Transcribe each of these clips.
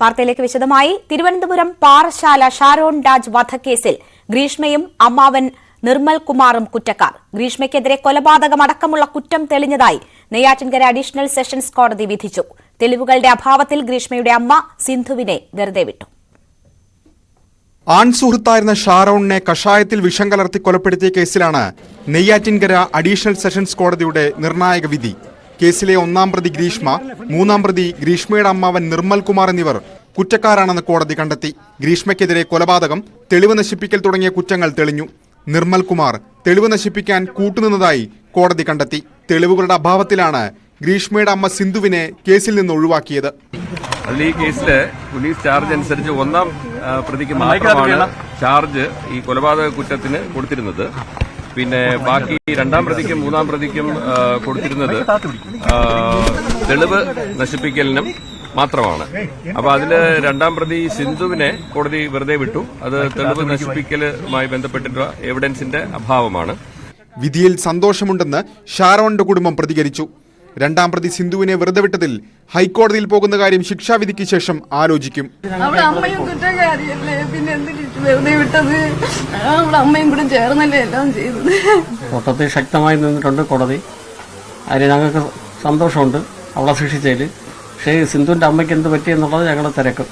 വാർത്തയിലേക്ക് വിശദമായി. തിരുവനന്തപുരം പാറശാല ഷാരോൺ രാജ് വധക്കേസിൽ ഗ്രീഷ്മയും അമ്മാവൻ നിർമ്മൽ കുമാറും കുറ്റക്കാർ. ഗ്രീഷ്മയ്ക്കെതിരെ കൊലപാതകമടക്കമുള്ള കുറ്റം തെളിഞ്ഞതായി നെയ്യാറ്റിൻകര അഡീഷണൽ സെഷൻസ് കോടതി വിധിച്ചു. തെളിവുകളുടെ അഭാവത്തിൽ ഗ്രീഷ്മയുടെ അമ്മ സിന്ധുവിനെ വെറുതെ വിട്ടു. ആൺസുഹൃത്തായിരുന്ന ഷാരോണിനെ കഷായത്തിൽ വിഷം കലർത്തി കൊലപ്പെടുത്തിയ കേസിലാണ് നെയ്യാറ്റിൻകര അഡീഷണൽ സെഷൻസ് കോടതിയുടെ നിർണായക വിധി. കേസിലെ 1-ാം പ്രതി ഗ്രീഷ്മ, 3-ാം പ്രതി ഗ്രീഷ്മയുടെ അമ്മാവൻ നിർമ്മൽ കുമാർ എന്നിവർ കുറ്റക്കാരാണെന്ന് കോടതി കണ്ടെത്തി. ഗ്രീഷ്മയ്ക്കെതിരെ കൊലപാതകം, തെളിവ് നശിപ്പിക്കൽ തുടങ്ങിയ കുറ്റങ്ങൾ തെളിഞ്ഞു. നിർമ്മൽ കുമാർ തെളിവ് നശിപ്പിക്കാൻ കൂട്ടുനിന്നതായി കോടതി കണ്ടെത്തി. തെളിവുകളുടെ അഭാവത്തിലാണ് ഗ്രീഷ്മയുടെ അമ്മ സിന്ധുവിനെ കേസിൽ നിന്ന് ഒഴിവാക്കിയത്. അതിൽ ഈ കേസില് പോലീസ് ചാർജ് അനുസരിച്ച് 1-ാം പ്രതിക്ക് മാത്രമാണ് ചാർജ് ഈ കൊലപാതക കുറ്റത്തിന് കൊടുത്തിരുന്നത്. പിന്നെ ബാക്കി 2-ാം പ്രതിക്കും 3-ാം പ്രതിക്കും കൊടുത്തിരുന്നത് തെളിവ് നശിപ്പിക്കലിനും മാത്രമാണ്. അപ്പൊ അതില് 2-ാം പ്രതി സിന്ധുവിനെ കോടതി വെറുതെ വിട്ടു. അത് തെളിവ് നശിപ്പിക്കലുമായി ബന്ധപ്പെട്ടിട്ടുള്ള എവിഡൻസിന്റെ അഭാവമാണ്. വിധിയിൽ സന്തോഷമുണ്ടെന്ന് ഷാരോണിന്റെ കുടുംബം പ്രതികരിച്ചു. 2-ാം പ്രതി സിന്ധുവിനെ വെറുതെ വിട്ടതിൽ ഹൈക്കോടതിയിൽ പോകുന്ന കാര്യം ശിക്ഷാവിധിക്ക് ശേഷം ആലോചിക്കും. അമ്മയും കുറ്റക്കാരിയല്ലേ, പിന്നെ എന്തിനു വെറുതെ വിട്ടത്? അവിടെ അമ്മയും കൂടെ ചേർന്നല്ലേ എല്ലാം ചെയ്തത്. കോടതി ശക്തമായി നിന്നിട്ടുണ്ട് കോടതി. അതിന് ഞങ്ങൾക്ക് സന്തോഷമുണ്ട് അവളെ ശിക്ഷിച്ചതിൽ. പക്ഷേ സിന്ധുവിന്റെ അമ്മയ്ക്ക് എന്ത് പറ്റിയെന്നുള്ളത് ഞങ്ങൾ തിരക്കും.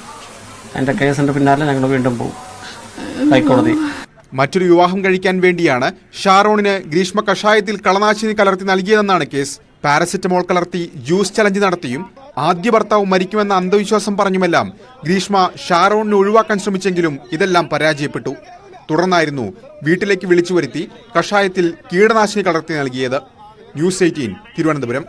അതിന്റെ കേസിന്റെ പിന്നാലെ ഞങ്ങൾ വീണ്ടും പോകും ഹൈക്കോടതി. മറ്റൊരു വിവാഹം കഴിക്കാൻ വേണ്ടിയാണ് ഷാരോണിന് ഗ്രീഷ്മ കഷായത്തിൽ കളനാശിനി കലർത്തി നൽകിയതെന്നാണ് കേസ്. പാരസെറ്റമോൾ കലർത്തി ജ്യൂസ് ചലഞ്ച് നടത്തിയും ആദ്യ ഭർത്താവ് മരിക്കുമെന്ന അന്ധവിശ്വാസം പറഞ്ഞുമെല്ലാം ഗ്രീഷ്മ ഷാരോണിനെ ഒഴിവാക്കാൻ ശ്രമിച്ചെങ്കിലും ഇതെല്ലാം പരാജയപ്പെട്ടു. തുടർന്നായിരുന്നു വീട്ടിലേക്ക് വിളിച്ചു വരുത്തി കഷായത്തിൽ കീടനാശിനി കലർത്തി നൽകിയത്. ന്യൂസ് 18 തിരുവനന്തപുരം.